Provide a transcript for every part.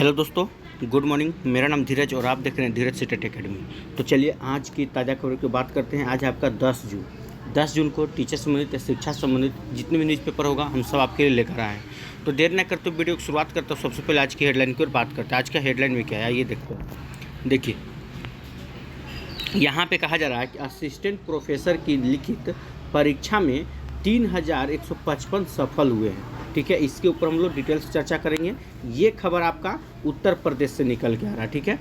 Hello दोस्तों, good morning. मेरा नाम धीरज और आप देख रहे हैं धीरज सीटेट एकेडमी। तो चलिए आज की ताज़ा खबरों की बात करते हैं। आज है आपका 10 जून को टीचर संबंधित या शिक्षा संबंधित जितने भी न्यूज़पेपर होगा हम सब आपके लिए लेकर आए हैं। तो देर न करते वीडियो की शुरुआत करते हैं। सबसे पहले आज की हेडलाइन की ओर बात करते हैं। आज का हेडलाइन में क्या है आइए देखते हैं। देखिए, यहाँ पे कहा जा रहा है कि असिस्टेंट प्रोफेसर की लिखित परीक्षा में 3155 सफल हुए हैं। ठीक है, इसके ऊपर हम लोग डिटेल से चर्चा करेंगे। ये खबर आपका उत्तर प्रदेश से निकल के आ रहा है। ठीक है,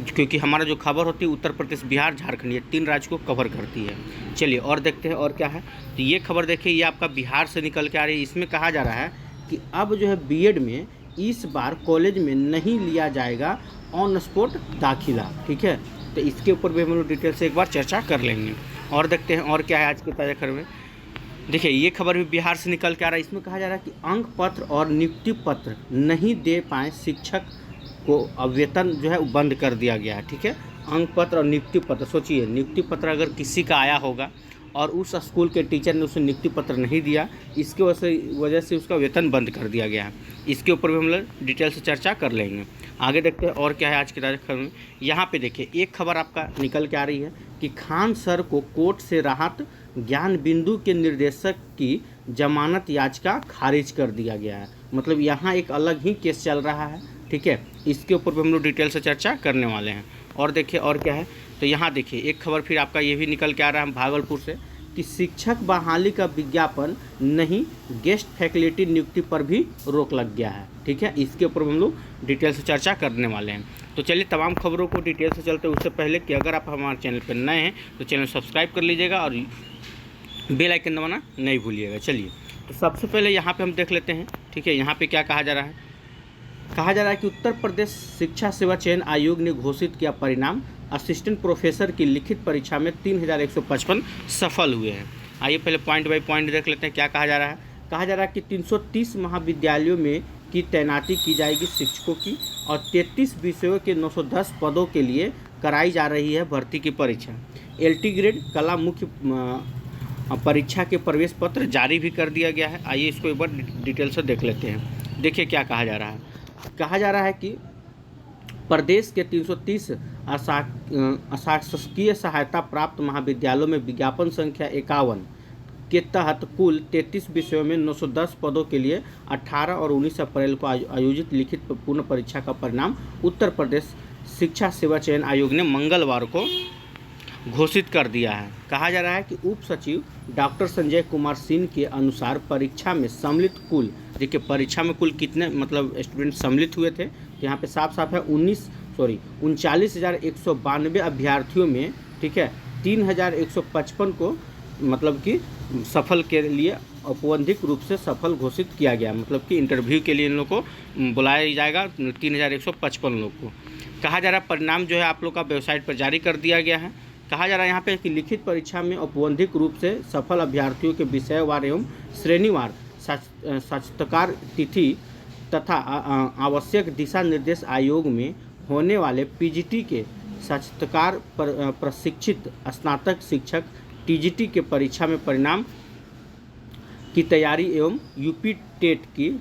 क्योंकि हमारा जो खबर होती है उत्तर प्रदेश, बिहार, झारखंड, ये 3 राज्य को कवर करती है। चलिए और देखते हैं और क्या है। तो ये खबर देखिए, ये आपका बिहार से निकल के आ रही है। इसमें कहा जा रहा है कि अब जो है बीएड में इस बार कॉलेज में नहीं लिया जाएगा ऑन स्पॉट दाखिला। ठीक है, तो इसके ऊपर भी हम लोग डिटेल से एक बार चर्चा कर लेंगे। और देखते हैं और क्या है आज के ताज़ा खबर में। देखिए, ये खबर भी बिहार से निकल के आ रहा है। इसमें कहा जा रहा है कि अंक पत्र और नियुक्ति पत्र नहीं दे पाए शिक्षक को अब वेतन जो है बंद कर दिया गया है। ठीक है, अंक पत्र और नियुक्ति पत्र, सोचिए नियुक्ति पत्र अगर किसी का आया होगा और उस स्कूल के टीचर ने उसे नियुक्ति पत्र नहीं दिया, इसके वजह से उसका वेतन बंद कर दिया गया है। इसके ऊपर भी हम लोग डिटेल से चर्चा कर लेंगे। आगे देखते हैं और क्या है आज की ताज़ा खबर में। यहाँ पे देखिए, एक खबर आपका निकल के आ रही है कि खान सर को कोर्ट से राहत, ज्ञान बिंदु के निर्देशक की जमानत याचिका खारिज कर दिया गया है। मतलब यहाँ एक अलग ही केस चल रहा है। ठीक है, इसके ऊपर भी हम लोग डिटेल से चर्चा करने वाले हैं। और देखिए और क्या है। तो यहाँ देखिए एक खबर फिर आपका ये भी निकल के आ रहा है भागलपुर से कि शिक्षक बहाली का विज्ञापन नहीं, गेस्ट फैकल्टी नियुक्ति पर भी रोक लग गया है। ठीक है, इसके ऊपर हम लोग डिटेल से चर्चा करने वाले हैं। तो चलिए तमाम खबरों को डिटेल से चलते हैं। उससे पहले कि अगर आप हमारे चैनल पर नए हैं तो चैनल सब्सक्राइब कर लीजिएगा और बेल आइकन दबाना नहीं भूलिएगा। चलिए तो सबसे पहले यहाँ पे हम देख लेते हैं। ठीक है, यहाँ पे क्या कहा जा रहा है। कहा जा रहा है कि उत्तर प्रदेश शिक्षा सेवा चयन आयोग ने घोषित किया परिणाम, असिस्टेंट प्रोफेसर की लिखित परीक्षा में 3155 सफल हुए हैं। आइए पहले पॉइंट बाय पॉइंट देख लेते हैं क्या कहा जा रहा है। कहा जा रहा है कि 330 महाविद्यालयों में की तैनाती की जाएगी शिक्षकों की और 33 विषयों के 910 पदों के लिए कराई जा रही है भर्ती की परीक्षा। एलटी ग्रेड कला मुख्य परीक्षा के प्रवेश पत्र जारी भी कर दिया गया है। आइए इसको एक बार डिटेल से देख लेते हैं। देखिए क्या कहा जा रहा है। कहा जा रहा है कि प्रदेश के 330 अशासकीय सहायता प्राप्त महाविद्यालयों में विज्ञापन संख्या 51 के तहत कुल 33 विषयों में 910 पदों के लिए 18 और 19 अप्रैल को आयोजित लिखित पूर्ण परीक्षा का परिणाम उत्तर प्रदेश शिक्षा सेवा चयन आयोग ने मंगलवार को घोषित कर दिया है। कहा जा रहा है कि उप सचिव डॉक्टर संजय कुमार सिंह के अनुसार परीक्षा में सम्मिलित कुल, देखिए परीक्षा में कुल कितने मतलब स्टूडेंट सम्मिलित हुए थे, तो यहाँ पे साफ साफ है 39,192 अभ्यर्थियों में, ठीक है, 3,155 को मतलब कि सफल के लिए औपबंधिक रूप से सफल घोषित किया गया। मतलब कि इंटरव्यू के लिए इन लोग को बुलाया जाएगा 3,155 लोग को। कहा जा रहा है परिणाम जो है आप लोग का वेबसाइट पर जारी कर दिया गया है। कहा जा रहा है यहाँ पे कि लिखित परीक्षा में औपबंधिक रूप से सफल अभ्यर्थियों के विषयवार एवं श्रेणीवार साक्षात्कार तिथि तथा आवश्यक दिशा निर्देश आयोग में होने वाले पीजीटी के साक्षात्कार पर प्रशिक्षित स्नातक शिक्षक टीजीटी के परीक्षा में परिणाम की तैयारी एवं यूपी टेट की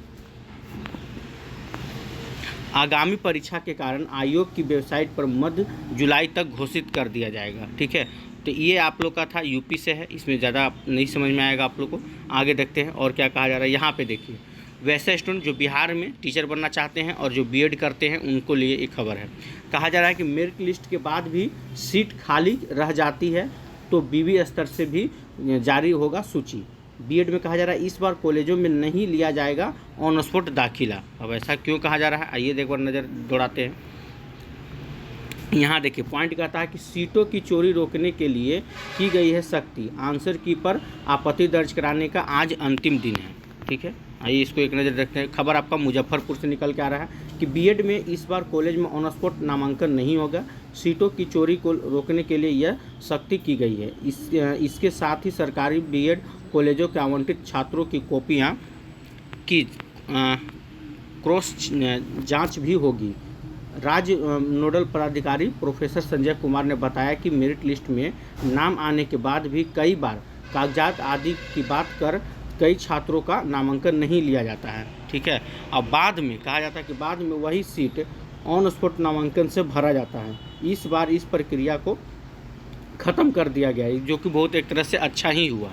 आगामी परीक्षा के कारण आयोग की वेबसाइट पर मध्य जुलाई तक घोषित कर दिया जाएगा। ठीक है, तो ये आप लोग का था यूपी से है, इसमें ज़्यादा नहीं समझ में आएगा आप लोग को। आगे देखते हैं और क्या कहा जा रहा है। यहाँ पे देखिए, वैसे स्टूडेंट जो बिहार में टीचर बनना चाहते हैं और जो बीएड करते हैं उनको लिए एक खबर है। कहा जा रहा है कि मेरिट लिस्ट के बाद भी सीट खाली रह जाती है तो बीबी स्तर से भी जारी होगा सूची। बीएड में कहा जा रहा है इस बार कॉलेजों में नहीं लिया जाएगा ऑन स्पॉट दाखिला। अब ऐसा क्यों कहा जा रहा है आइए एक बार नज़र दौड़ाते हैं। यहाँ देखिए पॉइंट कहता है कि सीटों की चोरी रोकने के लिए की गई है सख्ती, आंसर की पर आपत्ति दर्ज कराने का आज अंतिम दिन है। ठीक है, आइए इसको एक नज़र देखते हैं। खबर आपका मुजफ्फरपुर से निकल के आ रहा है कि बीएड में इस बार कॉलेज में ऑन स्पॉट नामांकन नहीं होगा, सीटों की चोरी को रोकने के लिए यह सख्ती की गई है। इसके साथ ही सरकारी बीएड कॉलेजों के आवंटित छात्रों की कॉपियां की क्रॉस जांच भी होगी। राज्य नोडल पदाधिकारी प्रोफेसर संजय कुमार ने बताया कि मेरिट लिस्ट में नाम आने के बाद भी कई बार कागजात आदि की बात कर कई छात्रों का नामांकन नहीं लिया जाता है। ठीक है, और बाद में कहा जाता है कि बाद में वही सीट ऑन स्पॉट नामांकन से भरा जाता है। इस बार इस प्रक्रिया को ख़त्म कर दिया गया है, जो कि बहुत एक तरह से अच्छा ही हुआ।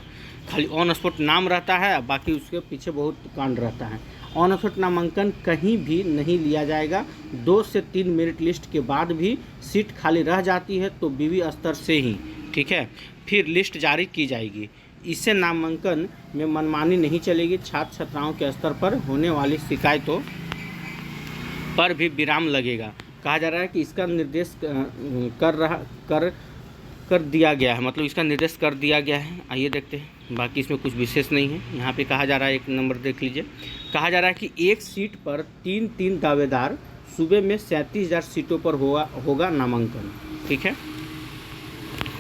खाली ऑन स्पॉट नाम रहता है, बाकी उसके पीछे बहुत कांड रहता है। ऑन स्पॉट नामांकन कहीं भी नहीं लिया जाएगा। 2 से 3 मेरिट लिस्ट के बाद भी सीट खाली रह जाती है तो बीवी स्तर से ही, ठीक है, फिर लिस्ट जारी की जाएगी। इससे नामांकन में मनमानी नहीं चलेगी। छात्र छात्राओं के स्तर पर होने वाली शिकायतों पर भी विराम लगेगा। कहा जा रहा है कि इसका निर्देश कर दिया गया है, मतलब इसका निर्देश कर दिया गया है। आइए देखते हैं, बाकी इसमें कुछ विशेष नहीं है। यहाँ पे कहा जा रहा है, एक नंबर देख लीजिए, कहा जा रहा है कि एक सीट पर 3 दावेदार, सूबे में 37,000 सीटों पर होगा नामांकन, ठीक है।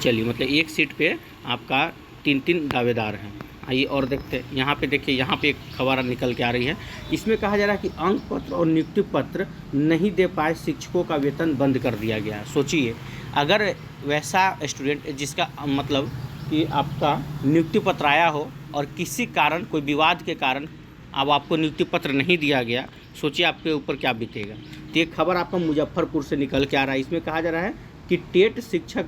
चलिए, मतलब एक सीट पे आपका 3 दावेदार हैं। आइए और देखते हैं, यहाँ पे देखिए, यहाँ पे एक खबर निकल के आ रही है। इसमें कहा जा रहा है कि अंक पत्र और नियुक्ति पत्र नहीं दे पाए शिक्षकों का वेतन बंद कर दिया गया है। सोचिए, अगर वैसा स्टूडेंट जिसका मतलब कि आपका नियुक्ति पत्र आया हो और किसी कारण, कोई विवाद के कारण अब आपको नियुक्ति पत्र नहीं दिया गया, सोचिए आपके ऊपर क्या बीतेगा। तो ये खबर आपका मुजफ्फरपुर से निकल के आ रहा है। इसमें कहा जा रहा है कि टेट शिक्षक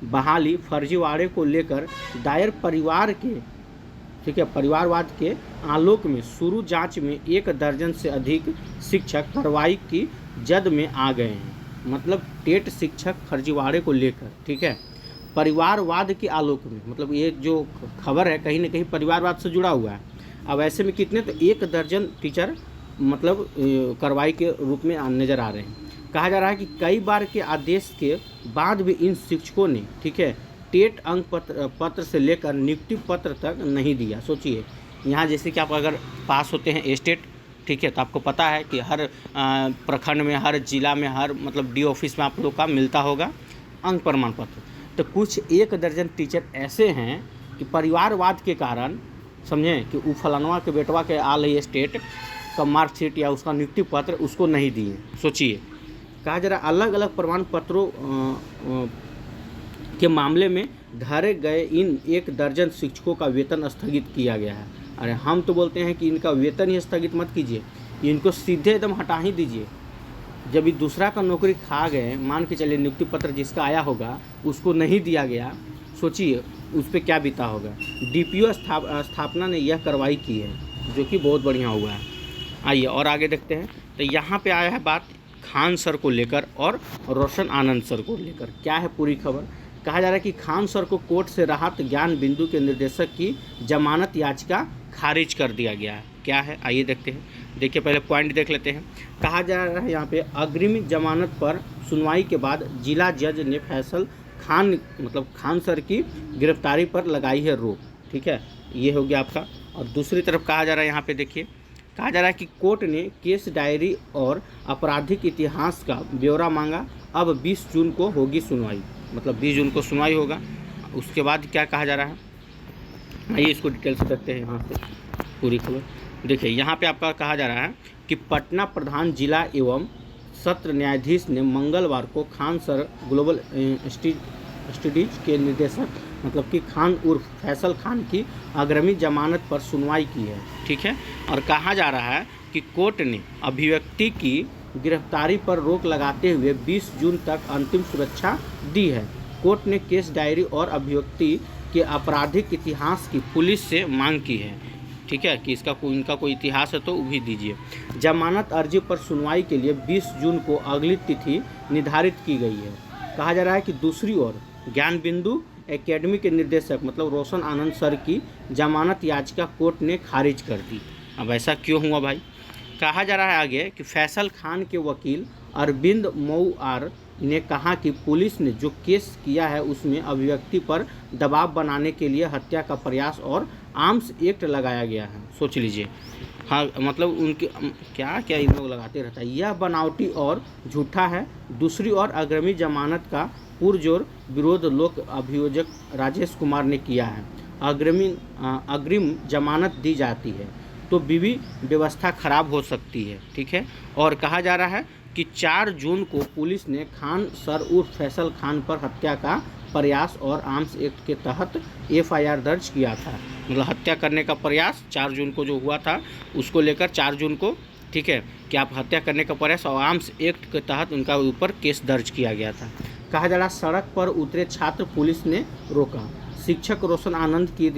बहाली फर्जीवाड़े को लेकर दायर परिवार के, ठीक है, परिवारवाद के आलोक में शुरू जांच में 1 दर्जन से अधिक शिक्षक कार्रवाई की जद में आ गए हैं। मतलब टेट शिक्षक फर्जीवाड़े को लेकर, ठीक है, परिवारवाद के आलोक में, मतलब ये जो खबर है कहीं ना कहीं परिवारवाद से जुड़ा हुआ है। अब ऐसे में कितने, तो 1 दर्जन टीचर मतलब कार्रवाई के रूप में नज़र आ रहे हैं। कहा जा रहा है कि कई बार के आदेश के बाद भी इन शिक्षकों ने, ठीक है, टेट अंक पत्र से लेकर नियुक्ति पत्र तक नहीं दिया। सोचिए, यहाँ जैसे कि आप अगर पास होते हैं स्टेट, ठीक है, तो आपको पता है कि हर प्रखंड में, हर जिला में, हर मतलब डी ऑफिस में आप लोग का मिलता होगा अंक प्रमाण पत्र। तो कुछ 1 दर्जन टीचर ऐसे हैं कि परिवारवाद के कारण, समझें, कि वो फलानवा के बेटवा के आ रही स्टेट का मार्कशीट या उसका नियुक्ति पत्र उसको नहीं दिए। सोचिए, कहा जा रहा अलग अलग प्रमाण पत्रों के मामले में धरे गए इन 1 दर्जन शिक्षकों का वेतन स्थगित किया गया है। अरे हम तो बोलते हैं कि इनका वेतन ही स्थगित मत कीजिए, इनको सीधे एकदम हटा ही दीजिए। जब ये दूसरा का नौकरी खा गए, मान के चलिए नियुक्ति पत्र जिसका आया होगा उसको नहीं दिया गया, सोचिए उस पर क्या बीता होगा। डीपीओ स्थापना ने यह कार्रवाई की है, जो कि बहुत बढ़िया हुआ है। आइए और आगे देखते हैं। तो यहाँ पे आया है बात खान सर को लेकर और रोशन आनंद सर को लेकर। क्या है पूरी खबर? कहा जा रहा है कि खान सर को कोर्ट से राहत ज्ञान बिंदु के निर्देशक की जमानत याचिका खारिज कर दिया गया है। क्या है, आइए देखते हैं। देखिए, पहले पॉइंट देख लेते हैं। कहा जा रहा है यहाँ पे अग्रिम जमानत पर सुनवाई के बाद जिला जज ने फैसल खान, मतलब खान सर की गिरफ्तारी पर लगाई है रोक, ठीक है, ये हो गया आपका। और दूसरी तरफ कहा जा रहा है यहाँ पे देखिए, कहा जा रहा है कि कोर्ट ने केस डायरी और आपराधिक इतिहास का ब्यौरा मांगा। अब 20 जून को होगी सुनवाई, मतलब 20 जून को सुनवाई होगा। उसके बाद क्या कहा जा रहा है, आइए इसको डिटेल से देखते हैं। यहाँ से पूरी खबर देखिए। यहाँ पे आपका कहा जा रहा है कि पटना प्रधान जिला एवं सत्र न्यायाधीश ने मंगलवार को खान सर ग्लोबल स्टडीज के निदेशक, मतलब कि खान उर्फ फैसल खान की अग्रिम जमानत पर सुनवाई की है, ठीक है। और कहा जा रहा है कि कोर्ट ने अभिव्यक्ति की गिरफ्तारी पर रोक लगाते हुए 20 जून तक अंतिम सुरक्षा दी है। कोर्ट ने केस डायरी और अभिव्यक्ति के आपराधिक इतिहास की पुलिस से मांग की है, ठीक है, कि इनका कोई इतिहास है तो वो भी दीजिए। जमानत अर्जी पर सुनवाई के लिए 20 जून को अगली तिथि निर्धारित की गई है। कहा जा रहा है कि दूसरी ओर ज्ञान बिंदु एकेडमी के निर्देशक, मतलब रोशन आनंद सर की जमानत याचिका कोर्ट ने खारिज कर दी। अब ऐसा क्यों हुआ भाई? कहा जा रहा है आगे कि फैसल खान के वकील अरविंद मऊआर ने कहा कि पुलिस ने जो केस किया है उसमें अभिव्यक्ति पर दबाव बनाने के लिए हत्या का प्रयास और आर्म्स एक्ट लगाया गया है। सोच लीजिए, हाँ, मतलब उनके क्या क्या इन लोग लगाते रहता है, यह बनावटी और झूठा है। दूसरी ओर अग्रिम जमानत का पुरजोर विरोध लोक अभियोजक राजेश कुमार ने किया है। अग्रिम जमानत दी जाती है तो विधि व्यवस्था खराब हो सकती है, ठीक है। और कहा जा रहा है कि 4 जून को पुलिस ने खान सर उर्फ फैसल खान पर हत्या का प्रयास और आर्म्स एक्ट के तहत FIR दर्ज किया था। मतलब हत्या करने का प्रयास 4 जून को जो हुआ था उसको लेकर 4 जून को ठीक है, कि आप हत्या करने का प्रयास और आर्म्स एक्ट के तहत उनका ऊपर केस दर्ज किया गया था। कहा जा रहा सड़क पर उतरे छात्र पुलिस ने रोका। शिक्षक रोशन आनंद की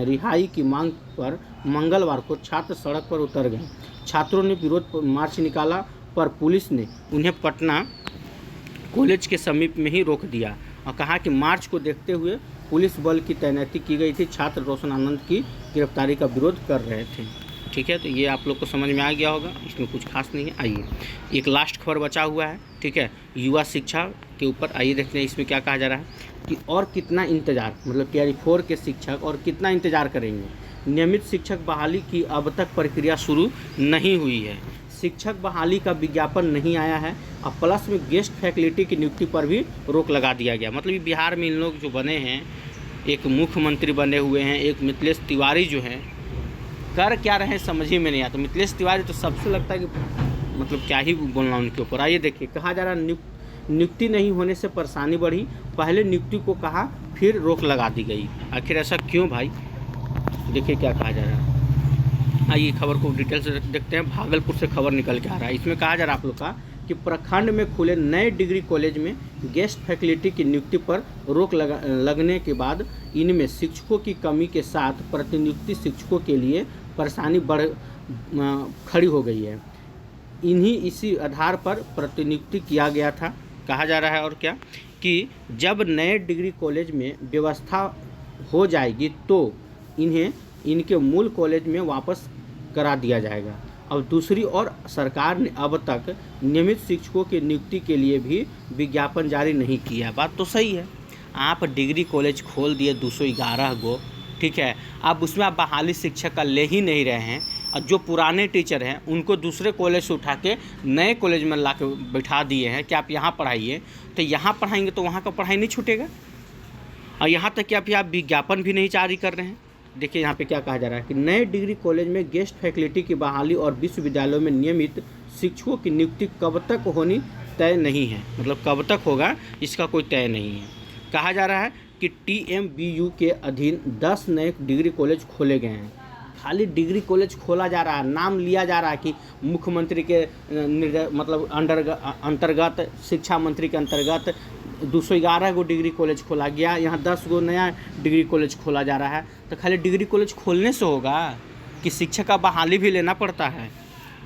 रिहाई की मांग पर मंगलवार को छात्र सड़क पर उतर गए। छात्रों ने विरोध मार्च निकाला पर पुलिस ने उन्हें पटना कॉलेज के समीप में ही रोक दिया और कहा कि मार्च को देखते हुए पुलिस बल की तैनाती की गई थी। छात्र रोशन आनंद की गिरफ्तारी का विरोध कर रहे थे। ठीक है, तो ये आप लोग को समझ में आ गया होगा, इसमें कुछ खास नहीं है। आइए एक लास्ट खबर बचा हुआ है, ठीक है, युवा शिक्षा के ऊपर। आइए देखते हैं इसमें क्या कहा जा रहा है कि और कितना इंतज़ार, मतलब टियर 4 के शिक्षक और कितना इंतज़ार करेंगे। नियमित शिक्षक बहाली की अब तक प्रक्रिया शुरू नहीं हुई है। शिक्षक बहाली का विज्ञापन नहीं आया है और प्लस में गेस्ट फैकल्टी की नियुक्ति पर भी रोक लगा दिया गया। मतलब बिहार में इन लोग जो बने हैं, एक मुख्यमंत्री बने हुए हैं, एक मिथिलेश तिवारी जो हैं, कर क्या रहे हैं समझ ही में नहीं आता। मिथिलेश तिवारी तो सबसे लगता है कि मतलब क्या ही बोलना उनके ऊपर। आइए देखिए, कहा जा रहा नियुक्ति नहीं होने से परेशानी बढ़ी। पहले नियुक्ति को कहा, फिर रोक लगा दी गई। आखिर ऐसा क्यों भाई? देखिए क्या कहा जा रहा है। आइए खबर को डिटेल से देखते हैं। भागलपुर से खबर निकल के आ रहा है। इसमें कहा जा रहा है आप लोग का कि प्रखंड में खुले नए डिग्री कॉलेज में गेस्ट फैकल्टी की नियुक्ति पर रोक लगने के बाद इनमें शिक्षकों की कमी के साथ प्रतिनियुक्ति शिक्षकों के लिए परेशानी खड़ी हो गई है। इसी आधार पर प्रतिनियुक्ति किया गया था। कहा जा रहा है और क्या कि जब नए डिग्री कॉलेज में व्यवस्था हो जाएगी तो इन्हें इनके मूल कॉलेज में वापस करा दिया जाएगा। अब दूसरी ओर सरकार ने अब तक नियमित शिक्षकों की नियुक्ति के लिए भी विज्ञापन जारी नहीं किया। बात तो सही है, आप डिग्री कॉलेज खोल दिए 211 गो, ठीक है, अब उसमें आप बहाली शिक्षक का ले ही नहीं रहे हैं और जो पुराने टीचर हैं उनको दूसरे कॉलेज से उठा के नए कॉलेज में ला के बैठा दिए हैं कि आप यहाँ पढ़ाइए। तो यहाँ पढ़ाएंगे तो वहाँ का पढ़ाई नहीं छूटेगा। और यहाँ तक कि आप विज्ञापन भी नहीं जारी कर रहे हैं। देखिए यहाँ पे क्या कहा जा रहा है कि नए डिग्री कॉलेज में गेस्ट फैकल्टी की बहाली और विश्वविद्यालयों में नियमित शिक्षकों की नियुक्ति कब तक होनी तय नहीं है। मतलब कब तक होगा इसका कोई तय नहीं है। कहा जा रहा है कि TMBU के अधीन 10 नए डिग्री कॉलेज खोले गए हैं। खाली डिग्री कॉलेज खोला जा रहा है, नाम लिया जा रहा है कि मुख्यमंत्री के मतलब अंतर्गत, शिक्षा मंत्री के अंतर्गत 211 गो डिग्री कॉलेज खोला गया, यहाँ 10 गो नया डिग्री कॉलेज खोला जा रहा है। तो खाली डिग्री कॉलेज खोलने से होगा कि शिक्षक का बहाली भी लेना पड़ता है?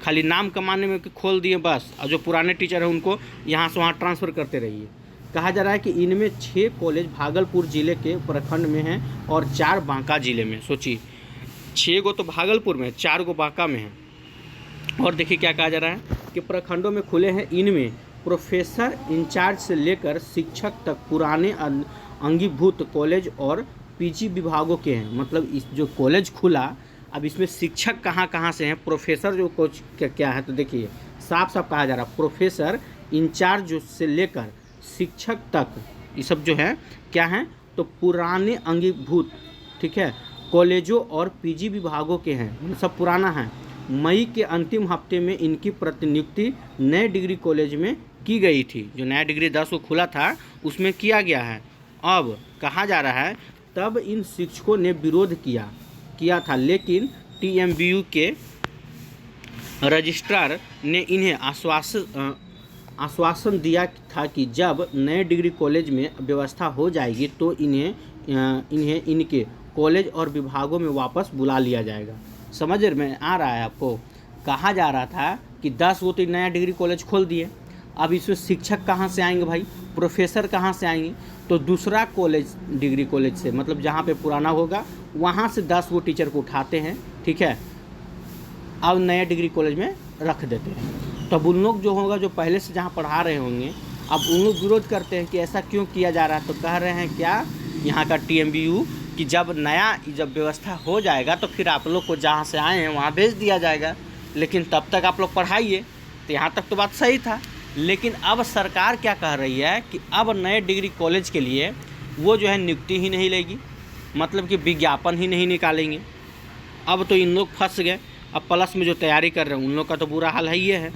खाली नाम कमाने में खोल दिए बस, और जो पुराने टीचर हैं उनको यहाँ से वहाँ ट्रांसफ़र करते रहिए। कहा जा रहा है कि इनमें 6 कॉलेज भागलपुर ज़िले के प्रखंड में हैं और 4 बांका ज़िले में। सोचिए 6 गो तो भागलपुर में, 4 गो बांका में हैं। और देखिए क्या कहा जा रहा है कि प्रखंडों में खुले हैं, इनमें प्रोफेसर इंचार्ज से लेकर शिक्षक तक पुराने अंगीभूत कॉलेज और PG विभागों के हैं। मतलब इस जो कॉलेज खुला, अब इसमें शिक्षक कहाँ कहाँ से हैं, प्रोफेसर जो कोच क्या है, तो देखिए साफ साफ कहा जा रहा है प्रोफेसर इंचार्ज से लेकर शिक्षक तक, ये सब जो है क्या हैं, तो पुराने अंगीभूत, ठीक है, कॉलेजों और PG विभागों के हैं, सब पुराना है। मई के अंतिम हफ्ते में इनकी प्रतिनियुक्ति नए डिग्री कॉलेज में की गई थी। जो नया डिग्री 10 को खुला था उसमें किया गया है। अब कहा जा रहा है तब इन शिक्षकों ने विरोध किया था, लेकिन TMBU के रजिस्ट्रार ने इन्हें आश्वासन दिया था कि जब नए डिग्री कॉलेज में व्यवस्था हो जाएगी तो इन्हें इनके कॉलेज और विभागों में वापस बुला लिया जाएगा। समझ में आ रहा है आपको? कहा जा रहा था कि 10 वो तो नया डिग्री कॉलेज खोल दिए, अब इसमें शिक्षक कहाँ से आएंगे भाई, प्रोफेसर कहाँ से आएंगे? तो दूसरा कॉलेज, डिग्री कॉलेज से, मतलब जहाँ पे पुराना होगा वहाँ से 10 वो टीचर को उठाते हैं, ठीक है, अब नया डिग्री कॉलेज में रख देते हैं। तब उन लोग जो होगा, जो पहले से जहाँ पढ़ा रहे होंगे, अब उन लोग विरोध करते हैं कि ऐसा क्यों किया जा रहा है। तो कह रहे हैं क्या यहाँ का TMBU कि जब व्यवस्था हो जाएगा तो फिर आप लोग को जहाँ से आए हैं वहाँ भेज दिया जाएगा, लेकिन तब तक आप लोग पढ़ाइए। तो यहाँ तक तो बात सही था, लेकिन अब सरकार क्या कह रही है कि अब नए डिग्री कॉलेज के लिए वो जो है नियुक्ति ही नहीं लेगी, मतलब कि विज्ञापन ही नहीं निकालेंगे। अब तो इन लोग फंस गए। अब प्लस में जो तैयारी कर रहे हैं उन लोग का तो बुरा हाल है। ये है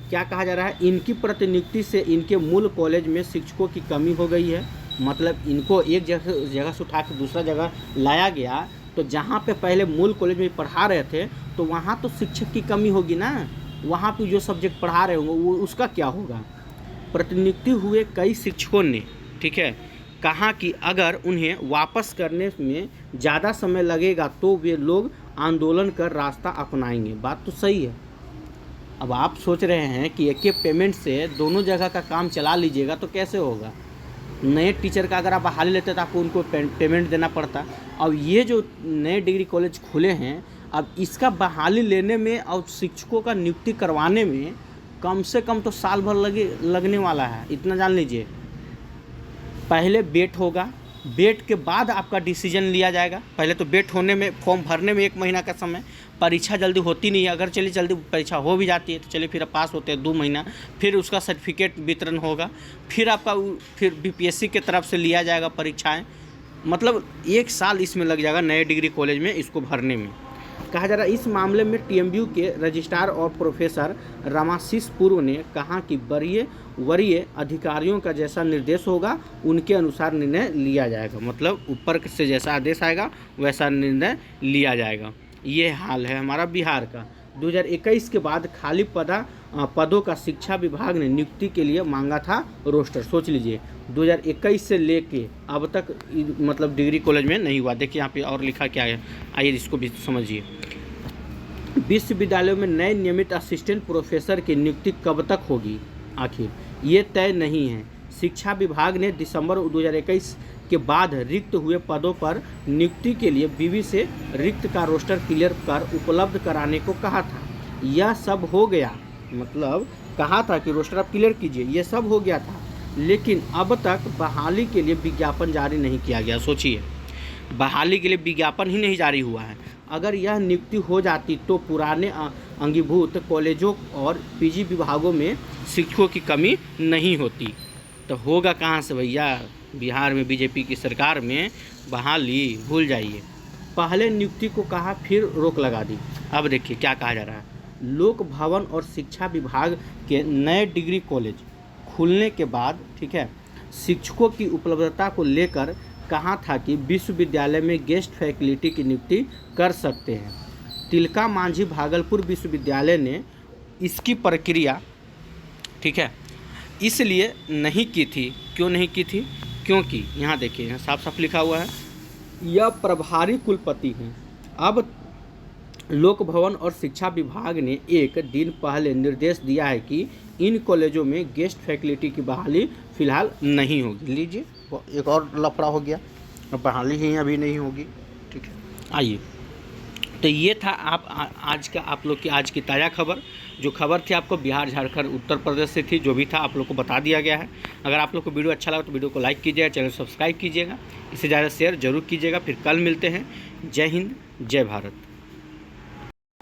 क्या कहा जा रहा है, इनकी प्रतिनियुक्ति से इनके मूल कॉलेज में शिक्षकों की कमी हो गई है। मतलब इनको एक जगह से उठा के दूसरा जगह लाया गया, तो जहाँ पे पहले मूल कॉलेज में पढ़ा रहे थे तो वहाँ तो शिक्षक की कमी होगी ना। वहाँ पे जो सब्जेक्ट पढ़ा रहे होंगे वो उसका क्या होगा। प्रतिनियुक्ति हुए कई शिक्षकों ने, ठीक है, कहा कि अगर उन्हें वापस करने में ज़्यादा समय लगेगा तो वे लोग आंदोलन कर रास्ता अपनाएंगे। बात तो सही है। अब आप सोच रहे हैं कि एक पेमेंट से दोनों जगह का काम चला लीजिएगा तो कैसे होगा। नए टीचर का अगर आप बहाली लेते तो आपको उनको पेमेंट देना पड़ता। अब ये जो नए डिग्री कॉलेज खुले हैं, अब इसका बहाली लेने में और शिक्षकों का नियुक्ति करवाने में कम से कम तो साल भर लगने वाला है, इतना जान लीजिए। पहले बेट होगा, बेट के बाद आपका डिसीजन लिया जाएगा। पहले तो बेट होने में, फॉर्म भरने में 1 महीना का समय, परीक्षा जल्दी होती नहीं है। अगर चलिए जल्दी परीक्षा हो भी जाती है तो चलिए फिर पास होते हैं 2 महीना, फिर उसका सर्टिफिकेट वितरण होगा, फिर आपका फिर बीपीएससी के तरफ से लिया जाएगा परीक्षाएं। मतलब 1 साल इसमें लग जाएगा नए डिग्री कॉलेज में इसको भरने में। कहा जा रहा है इस मामले में टीएमयू के रजिस्ट्रार और प्रोफेसर रामाशीष पूर्व ने कहा कि वरीय अधिकारियों का जैसा निर्देश होगा उनके अनुसार निर्णय लिया जाएगा। मतलब ऊपर से जैसा आदेश आएगा वैसा निर्णय लिया जाएगा। ये हाल है हमारा बिहार का। 2021 के बाद खाली पदों का शिक्षा विभाग ने नियुक्ति के लिए मांगा था रोस्टर। सोच लीजिए 2021 से लेके अब तक मतलब डिग्री कॉलेज में नहीं हुआ। देखिए यहाँ पे और लिखा क्या है, आइए इसको भी समझिए। विश्वविद्यालयों में नए नियमित असिस्टेंट प्रोफेसर की नियुक्ति कब तक होगी, आखिर ये तय नहीं है। शिक्षा विभाग ने दिसंबर 2021 के बाद रिक्त हुए पदों पर नियुक्ति के लिए बीवी से रिक्त का रोस्टर क्लियर कर उपलब्ध कराने को कहा था। यह सब हो गया, मतलब कहा था कि रोस्टर आप क्लियर कीजिए, यह सब हो गया था, लेकिन अब तक बहाली के लिए विज्ञापन जारी नहीं किया गया। सोचिए, बहाली के लिए विज्ञापन ही नहीं जारी हुआ है। अगर यह नियुक्ति हो जाती तो पुराने अंगीभूत कॉलेजों और पीजी विभागों में शिक्षकों की कमी नहीं होती। तो होगा कहाँ से भैया, बिहार में बीजेपी की सरकार में बहाली भूल जाइए। पहले नियुक्ति को कहा, फिर रोक लगा दी। अब देखिए क्या कहा जा रहा है। लोक भवन और शिक्षा विभाग के नए डिग्री कॉलेज खुलने के बाद, ठीक है, शिक्षकों की उपलब्धता को लेकर कहा था कि विश्वविद्यालय में गेस्ट फैकल्टी की नियुक्ति कर सकते हैं। तिलका मांझी भागलपुर विश्वविद्यालय ने इसकी प्रक्रिया, ठीक है, इसलिए नहीं की थी। क्यों नहीं की थी? क्योंकि यहाँ देखिए, यहाँ साफ साफ लिखा हुआ है, यह प्रभारी कुलपति हैं। अब लोक भवन और शिक्षा विभाग ने 1 दिन पहले निर्देश दिया है कि इन कॉलेजों में गेस्ट फैकल्टी की बहाली फ़िलहाल नहीं होगी। लीजिए, एक और लफड़ा हो गया, अब बहाली ही अभी नहीं होगी। ठीक है, आइए, तो ये था आज का आप लोग की आज की ताज़ा खबर। जो खबर थी आपको बिहार, झारखंड, उत्तर प्रदेश से थी, जो भी था आप लोग को बता दिया गया है। अगर आप लोग को वीडियो अच्छा लगा तो वीडियो को लाइक कीजिएगा, चैनल सब्सक्राइब कीजिएगा, इससे ज़्यादा शेयर जरूर कीजिएगा। फिर कल मिलते हैं। जय हिंद, जय भारत।